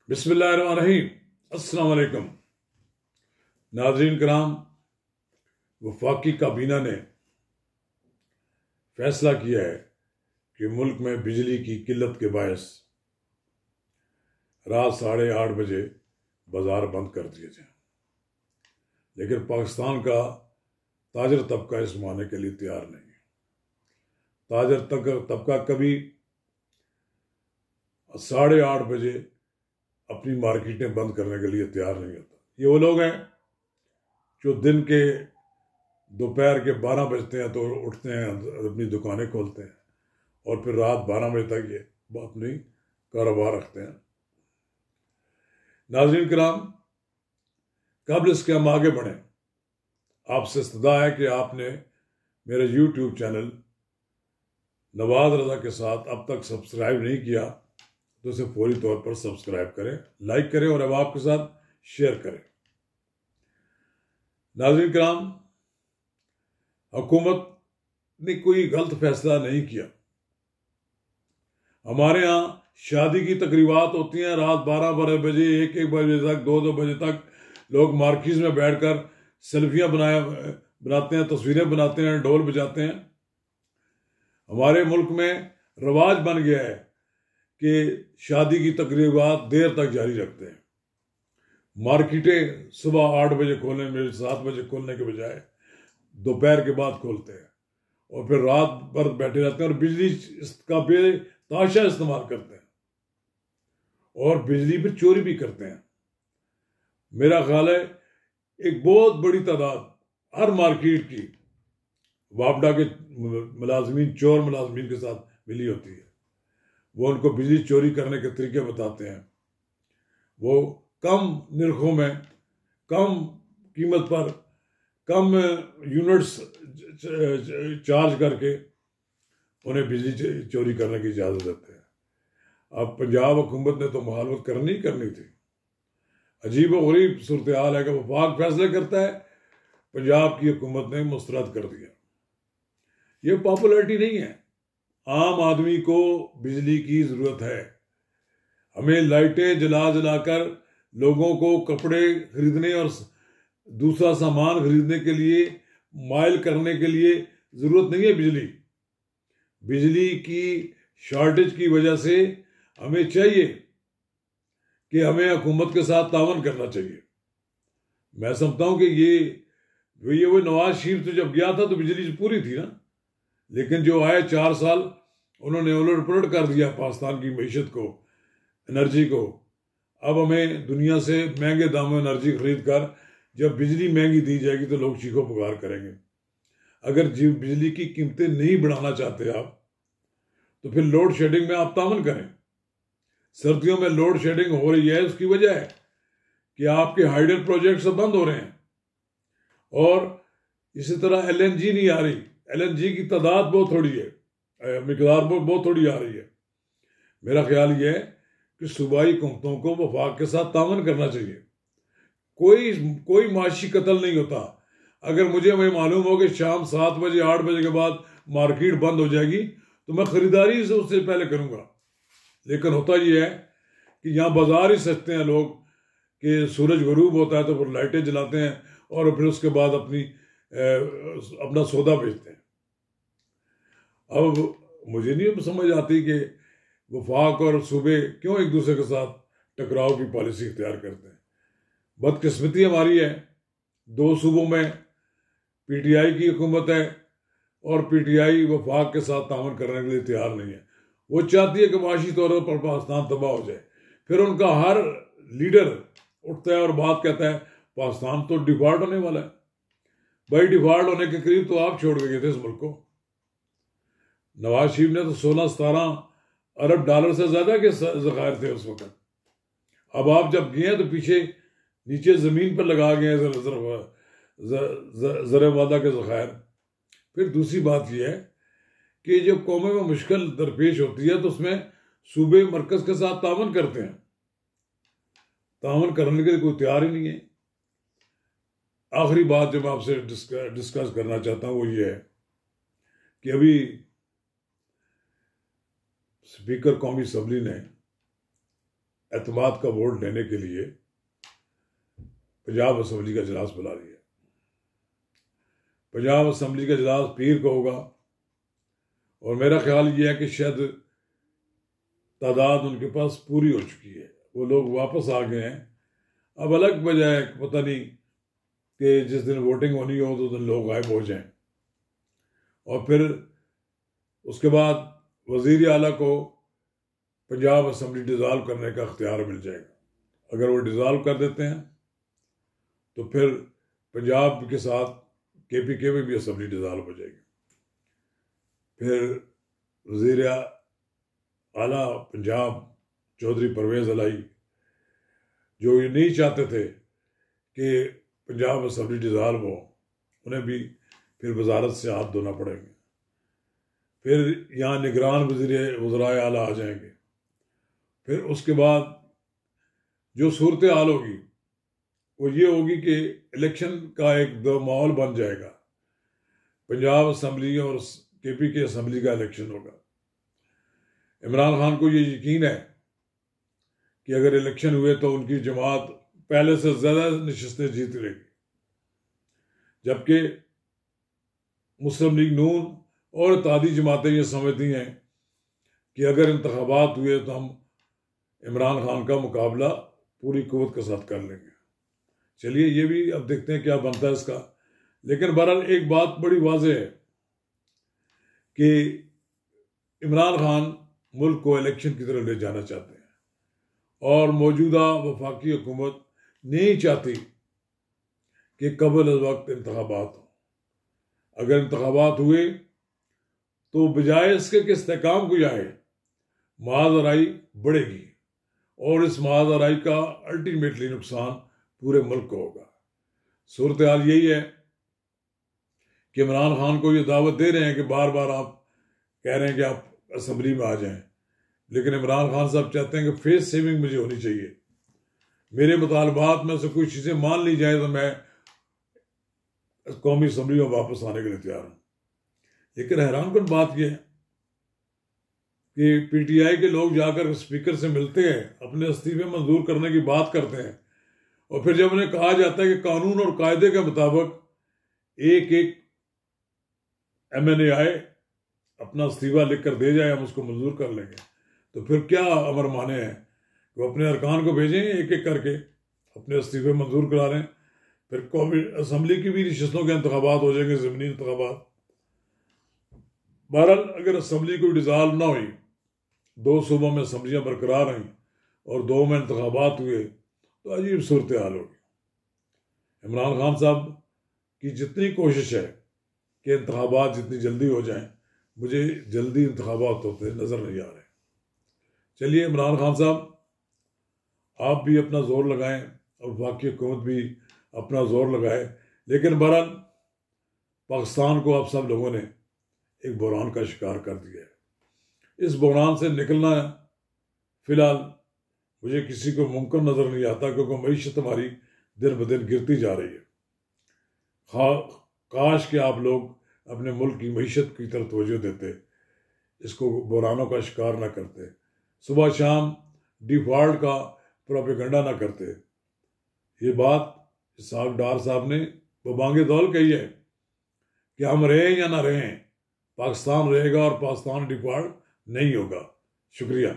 बिस्मिल्लाहिर्रहमानिर्रहीम। अस्सलाम वालेकुम नाज़रीन कराम। वफाकी काबीना ने फैसला किया है कि मुल्क में बिजली की किल्लत के बायस रात 8:30 बजे बाजार बंद कर दिए जाएं, लेकिन पाकिस्तान का ताजर तबका इस मानने के लिए तैयार नहीं है। ताजर तबका कभी 8:30 बजे अपनी मार्केटें बंद करने के लिए तैयार नहीं होता। ये वो लोग हैं जो दिन के दोपहर के 12 बजते हैं तो उठते हैं, अपनी दुकानें खोलते हैं और फिर रात 12 बजे तक ये अपनी कारोबार रखते हैं। नाज़रीन किराम, कबल इसके हम आगे बढ़ें, आपसे इस्तदा है कि आपने मेरे YouTube चैनल नवाज रजा के साथ अब तक सब्सक्राइब नहीं किया तो इसे फौरी तौर पर सब्सक्राइब करें, लाइक करें और अब आपके साथ शेयर करें। नाज़रीन किराम, हुकूमत ने कोई गलत फैसला नहीं किया। हमारे यहाँ शादी की तकरीबात होती हैं रात 12 बजे, 1 बजे तक, 2 बजे तक लोग मार्किस में बैठकर सेल्फियाँ बनाते हैं, तस्वीरें बनाते हैं, ढोल बजाते हैं। हमारे मुल्क में रवाज बन गया है कि शादी की तकरीबात देर तक जारी रखते हैं। मार्केटें सुबह 8 बजे खोलने में 7 बजे खोलने के बजाय दोपहर के बाद खोलते हैं और फिर रात भर बैठे रहते हैं और बिजली का बेताशा इस्तेमाल करते हैं और बिजली पर चोरी भी करते हैं। मेरा ख्याल है एक बहुत बड़ी तादाद हर मार्केट की वापडा के मुलाजमीन, चोर मुलाजमीन के साथ मिली होती है। वो उनको बिजली चोरी करने के तरीके बताते हैं। वो कम निरखों में, कम कीमत पर, कम यूनिट्स चार्ज करके उन्हें बिजली चोरी करने की इजाज़त देते हैं। अब पंजाब हुकूमत ने तो मुखालफत करनी थी। अजीब व गरीब सूरत हाल है कि वफाक फैसले करता है, पंजाब की हुकूमत ने मुस्तरद कर दिया। ये पॉपुलैरिटी नहीं है। आम आदमी को बिजली की ज़रूरत है। हमें लाइटें जला कर लोगों को कपड़े खरीदने और दूसरा सामान खरीदने के लिए, माइल करने के लिए ज़रूरत नहीं है। बिजली की शॉर्टेज की वजह से हमें चाहिए कि हमें हुकूमत के साथ तावन करना चाहिए। मैं समझता हूँ कि ये वो नवाज शरीफ तो जब गया था तो बिजली पूरी थी ना, लेकिन जो आए 4 साल उन्होंने उलट पुलट कर दिया पाकिस्तान की मईशत को, एनर्जी को। अब हमें दुनिया से महंगे दामों में एनर्जी खरीद कर जब बिजली महंगी दी जाएगी तो लोग चीखो पुकार करेंगे। अगर बिजली की कीमतें नहीं बढ़ाना चाहते आप तो फिर लोड शेडिंग में आप तामन करें। सर्दियों में लोड शेडिंग हो रही है, उसकी वजह है कि आपके हाइडल प्रोजेक्ट्स बंद हो रहे हैं और इसी तरह LNG नहीं आ रही। LNG की तादाद बहुत थोड़ी है, मिकदार बहुत थोड़ी आ रही है। मेरा ख्याल ये है कि सूबाई हुकूमतों को वफाक के साथ तावन करना चाहिए। कोई माशी कत्ल नहीं होता। अगर मुझे मालूम हो कि शाम 7 बजे 8 बजे के बाद मार्केट बंद हो जाएगी तो मैं खरीदारी से उससे पहले करूँगा। लेकिन होता यह है कि यहाँ बाजार ही सजते हैं लोग कि सूरज गरूब होता है तो फिर लाइटें जलाते हैं और फिर उसके बाद अपना सौदा बेचते हैं। अब मुझे नहीं समझ आती कि वफाक और सूबे क्यों एक दूसरे के साथ टकराव की पॉलिसी इख्तियार करते हैं। बदकिस्मती हमारी है, 2 सूबों में PTI की हुकूमत है और PTI वफाक के साथ तावन करने के लिए तैयार नहीं है। वो चाहती है कि माशी तौर पर पाकिस्तान तबाह हो जाए। फिर उनका हर लीडर उठता है और बात कहता है पाकिस्तान तो डिफॉल्ट होने वाला है। भाई डिफॉल्ट होने के करीब तो आप छोड़ के गए थे इस मुल्क को। नवाज शरीफ ने तो 16-17 अरब डॉलर से ज्यादा के ज़खायर थे उस वक्त। अब आप जब गए हैं तो पीछे नीचे जमीन पर लगा गए ज़र वादा के ज़खायर। फिर दूसरी बात यह है कि जब कौमें में मुश्किल दरपेश होती है तो उसमें सूबे मरकज के साथ तावन करते हैं। तावन करने के लिए कोई तैयार ही नहीं है। आखिरी बात जो मैं आपसे डिस्कस करना चाहता हूँ वो ये है कि अभी स्पीकर कौमी असम्बली ने एतमाद का वोट लेने के लिए पंजाब असम्बली का इजलास बुला रही है। पंजाब असम्बली का इजलास पीर को होगा और मेरा ख्याल ये है कि शायद तादाद उनके पास पूरी हो चुकी है, वो लोग वापस आ गए हैं। अब अलग वजह है, पता नहीं कि जिस दिन वोटिंग होनी हो तो दिन लोग गायब हो जाएं और फिर उसके बाद वज़ीर आला को पंजाब असम्बली डिज़ाल्व करने का अख्तियार मिल जाएगा। अगर वो डिज़ाल्व कर देते हैं तो फिर पंजाब के साथ KPK में भी असम्बली डिज़ाल्व हो जाएगी। फिर वज़ीर आला पंजाब चौधरी परवेज़ इलाही, जो ये नहीं चाहते थे कि पंजाब असम्बली डिज़ाल्व हो, उन्हें भी फिर वजारत से हाथ धोना पड़ेंगे। फिर यहाँ निगरान वज़राए आला आ जाएंगे। फिर उसके बाद जो सूरत हाल होगी वो ये होगी कि इलेक्शन का एक दो माहौल बन जाएगा। पंजाब असम्बली और KPK असम्बली का इलेक्शन होगा। इमरान खान को ये यकीन है कि अगर इलेक्शन हुए तो उनकी जमात पहले से ज़्यादा नशिस्तें जीत लेगी, जबकि मुस्लिम लीग नून और इत्तेहादी जमातें ये समझती हैं कि अगर इंतखाबात हुए तो हम इमरान खान का मुकाबला पूरी कुव्वत के साथ कर लेंगे। चलिए ये भी अब देखते हैं क्या बनता है इसका। लेकिन बहरहाल एक बात बड़ी वाज़ेह है कि इमरान खान मुल्क को इलेक्शन की तरफ ले जाना चाहते हैं और मौजूदा वफाकी हुकूमत नहीं चाहती कि कबल वक्त इंतखाबात हो। अगर इंतखाबात हुए तो बजाय इसके कि इस्तेहकाम को जाए, महाजराई बढ़ेगी और इस महाजराई का अल्टीमेटली नुकसान पूरे मुल्क को होगा। सूरत हाल यही है कि इमरान खान को ये दावत दे रहे हैं कि बार बार आप कह रहे हैं कि आप असम्बली में आ जाएं, लेकिन इमरान खान साहब चाहते हैं कि फेस सेविंग मुझे होनी चाहिए, मेरे मुतालबात में से कुछ चीज़ें मान ली जाए तो मैं कौमी असम्बली में वापस आने के लिए तैयार हूँ। लेकिन हैरानकुन बात यह है कि PTI के लोग जाकर स्पीकर से मिलते हैं, अपने इस्तीफे मंजूर करने की बात करते हैं और फिर जब उन्हें कहा जाता है कि कानून और कायदे के मुताबिक एक एक MNA आए अपना इस्तीफा लिख कर दे जाए, हम उसको मंजूर कर लेंगे, तो फिर क्या अमर माने हैं वो अपने अरकान को भेजें एक एक करके अपने इस्तीफे मंजूर करा लें। फिर कौमी असम्बली की भी नशिस्तों के इंतखाबात हो जाएंगे, ज़मीनी इंतखाबात। बहरहाल अगर असम्बली कोई डिज़ाल्व ना हुई, 2 सूबों में असम्बलियाँ बरकरार रहीं और 2 में इंतखाबात हुए तो अजीब सूरत हाल होगी। इमरान खान साहब की जितनी कोशिश है कि इंतखाबात जितनी जल्दी हो जाएं, मुझे जल्दी इंतखाबात होते नज़र नहीं आ रहे। चलिए इमरान खान साहब, आप भी अपना जोर लगाएं और बाकी हुकूमत भी अपना जोर लगाए, लेकिन बहरहाल पाकिस्तान को आप सब लोगों ने एक बहरान का शिकार कर दिया है। इस बहरान से निकलना फिलहाल मुझे किसी को मुमकिन नज़र नहीं आता, क्योंकि मईशत हमारी दिन ब दिन गिरती जा रही है। काश कि आप लोग अपने मुल्क की मईशत की तरफ तवज्जो देते, इसको बहरानों का शिकार ना करते, सुबह शाम डिफॉल्ट का प्रोपेगेंडा ना करते। ये बात इसहाक डार साहब ने बबांगे दौल कही है कि हम रहें या ना रहें, पाकिस्तान रहेगा और पाकिस्तान डिफॉल्ट नहीं होगा। शुक्रिया।